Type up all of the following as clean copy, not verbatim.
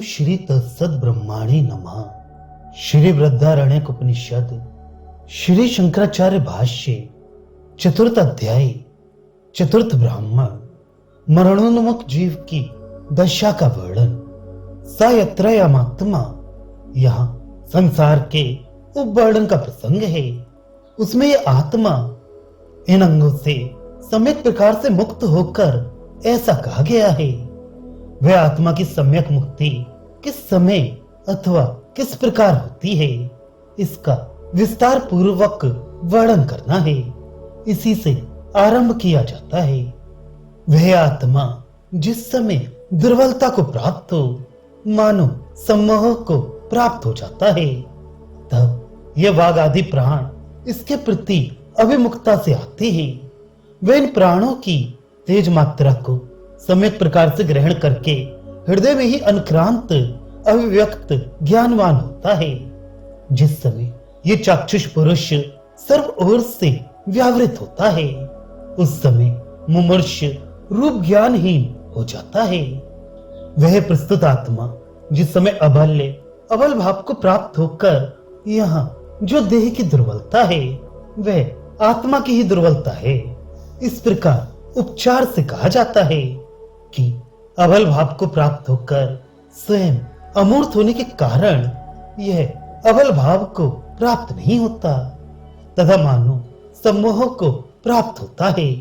श्री तत्सद्ब्रह्माणे नमः। श्री वृद्धारण्यक उपनिषद श्री शंकराचार्य भाष्य चतुर्थ अध्याय चतुर्थ ब्राह्मण मरणोन्मुख जीव की दशा का वर्णन। सायत्रयामात्मा यहाँ संसार के उपवर्णन का प्रसंग है। उसमें यह आत्मा इन अंगों से सम्यक प्रकार से मुक्त होकर ऐसा कहा गया है। वह आत्मा की सम्यक मुक्ति किस समय अथवा किस प्रकार होती है, इसका विस्तार पूर्वक वर्णन करना है। इसी से आरंभ किया जाता है। वह आत्मा जिस समय दुर्बलता को प्राप्त हो, मानो सम्मोह को प्राप्त हो जाता है, तब यह वाग आदि प्राण इसके प्रति अभिमुखता से आते हैं। वह इन प्राणों की तेज मात्रा को सम्यक प्रकार से ग्रहण करके हृदय में ही अनक्रांत अभिव्यक्त ज्ञानवान होता है। जिस समय ये चाक्षुष पुरुष सर्व ओर से व्यावृत होता है, उस समय मुमूर्ष रूप ज्ञानहीन हो जाता है। वह प्रस्तुत आत्मा जिस समय अबल भाव को प्राप्त होकर यहाँ जो देह की दुर्बलता है, वह आत्मा की ही दुर्बलता है। इस प्रकार उपचार से कहा जाता है कि अबल भाव को प्राप्त होकर स्वयं अमूर्त होने के कारण यह अबल भाव को प्राप्त नहीं होता, तथा मानो सम्मोह को प्राप्त होता है।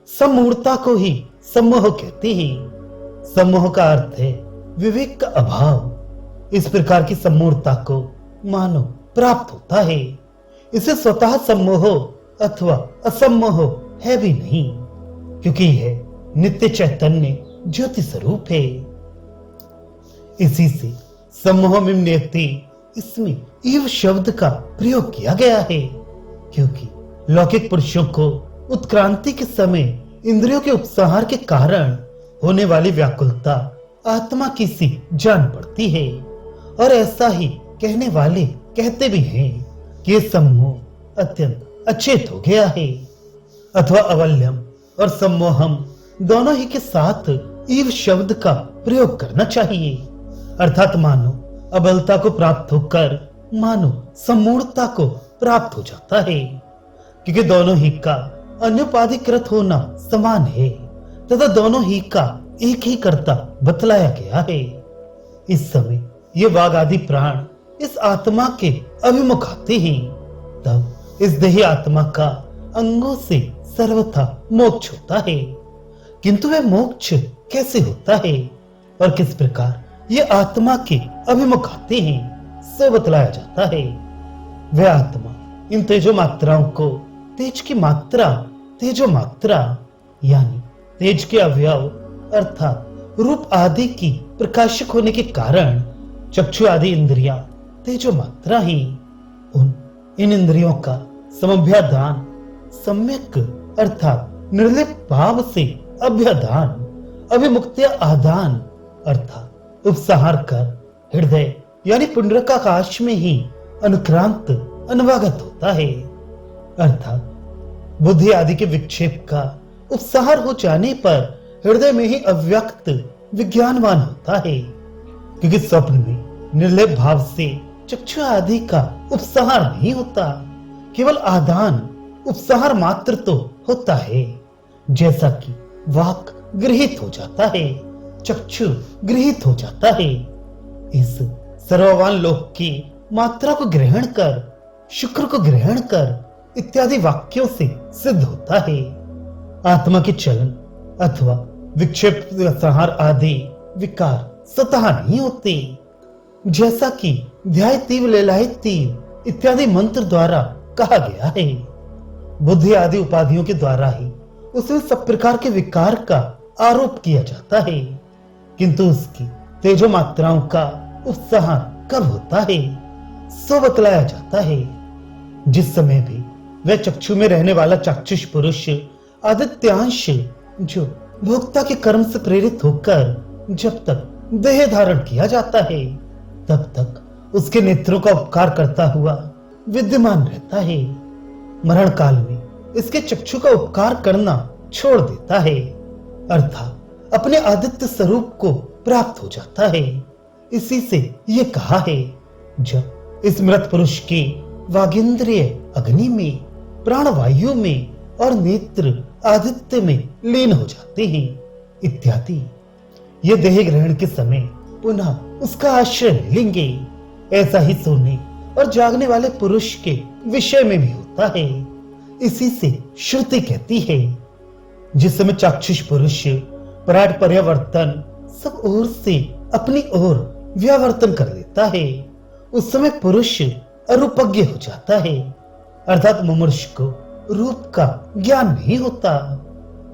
सम्मूर्ता को ही सम्मोह कहते हैं। सम्मोह का अर्थ है विवेक का अभाव। इस प्रकार की सम्मूर्ता को मानो प्राप्त होता है। इसे स्वतः सम्मोह अथवा असम्मोह है भी नहीं, क्योंकि यह नित्य चैतन्य ज्योति स्वरूप है। इसी से सम्मोह में नियति इसमें ईव शब्द का प्रयोग किया गया है, क्योंकि लौकिक पुरुषों को उत्क्रांति के समय इंद्रियों के उपसंहार के कारण होने वाली व्याकुलता आत्मा की सी जान पड़ती है। और ऐसा ही कहने वाले कहते भी हैं कि यह सम्मोह अत्यंत अचेत हो गया है, अथवा अवल्यम और सम्मोहम दोनों ही के साथ ईव शब्द का प्रयोग करना चाहिए। अर्थात मानो अबलता को प्राप्त होकर मानो सम्मूढ़ता को प्राप्त हो जाता है, क्योंकि दोनों ही का अन्योपाधिकृत होना समान है तथा दोनों ही का एक ही कर्ता बतलाया गया है। इस समय ये वाग आदि प्राण इस आत्मा के अभिमुख आते हैं, तब इस देही आत्मा का अंगों से सर्वथा मोक्ष होता है। किंतु वह मोक्ष कैसे होता है और किस प्रकार ये आत्मा के अभिमुख आते हैं, सो बतलाया जाता है। वह आत्मा इन तेजो मात्राओं को तेज की मात्रा तेजो मात्रा यानी तेज के अवयव अर्थात रूप आदि की प्रकाशक होने के कारण चक्षु आदि इंद्रियां तेजो मात्रा ही इन इंद्रियों का समभ्यादान सम्यक अर्थात निर्लिप्त भाव से अभ्यादान अभिमुक्त्या आदान अर्थात उपसंहार कर हृदय यानी पुंडरीकाकाश में ही अनुक्रांत अनवागत होता है। अर्थात बुद्धि आदि के विक्षेप का उपसंहार हो जाने पर हृदय में ही अव्यक्त विज्ञानवान होता है, क्योंकि स्वप्न में निर्लिप्त भाव से चक्षु आदि का उपसंहार नहीं होता, केवल आदान उपसंहार मात्र तो होता है। जैसा कि वाक गृहित हो जाता है, चक्षु गृहित हो जाता है। इस सर्ववान लोक की मात्रा को ग्रहण कर, शुक्र को ग्रहण कर इत्यादि वाक्यों से सिद्ध होता है। आत्मा के चलन अथवा विक्षेप संहार आदि विकार स्वतः नहीं होते, जैसा कि ध्यायतीव लेलायतीव इत्यादि मंत्र द्वारा कहा गया है। बुद्धि आदि उपाधियों के द्वारा ही उसमें सब प्रकार के विकार का आरोप किया जाता है, किंतु उसकी तेजो मात्राओं का उपसंहार कब होता है, सो बतलाया जाता है। जिस समय भी वह चक्षु में रहने वाला चाक्षुष पुरुष आदित्यांश जो भोक्ता के कर्म से प्रेरित होकर जब तक देह धारण किया जाता है, तब तक उसके नेत्रों का उपकार करता हुआ विद्यमान रहता है। मरण काल में इसके चक्षु का उपकार करना छोड़ देता है, अर्थात अपने आदित्य स्वरूप को प्राप्त हो जाता है। इसी से ये कहा है, जब इस मृत पुरुष के वागेंद्रिय अग्नि में, प्राणवायु में और नेत्र आदित्य में लीन हो जाते हैं इत्यादि। ये देह ग्रहण के समय पुनः उसका आश्रय लेंगे। ऐसा ही सोने और जागने वाले पुरुष के विषय में भी होता है। इसी से श्रुति कहती है, जिस समय चाक्षुष पुरुष पराट पर्यावर्तन सब ओर से अपनी ओर व्यावर्तन कर लेता है, उस समय पुरुष अरूपज्ञ हो जाता है, अर्थात मुमूर्ष को रूप का ज्ञान नहीं होता।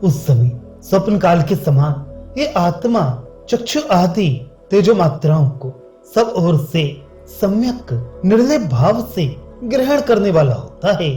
उस समय स्वप्न काल के समान ये आत्मा चक्षु आदि तेजो मात्राओं को सब ओर से सम्यक निर्लेप भाव से ग्रहण करने वाला होता है।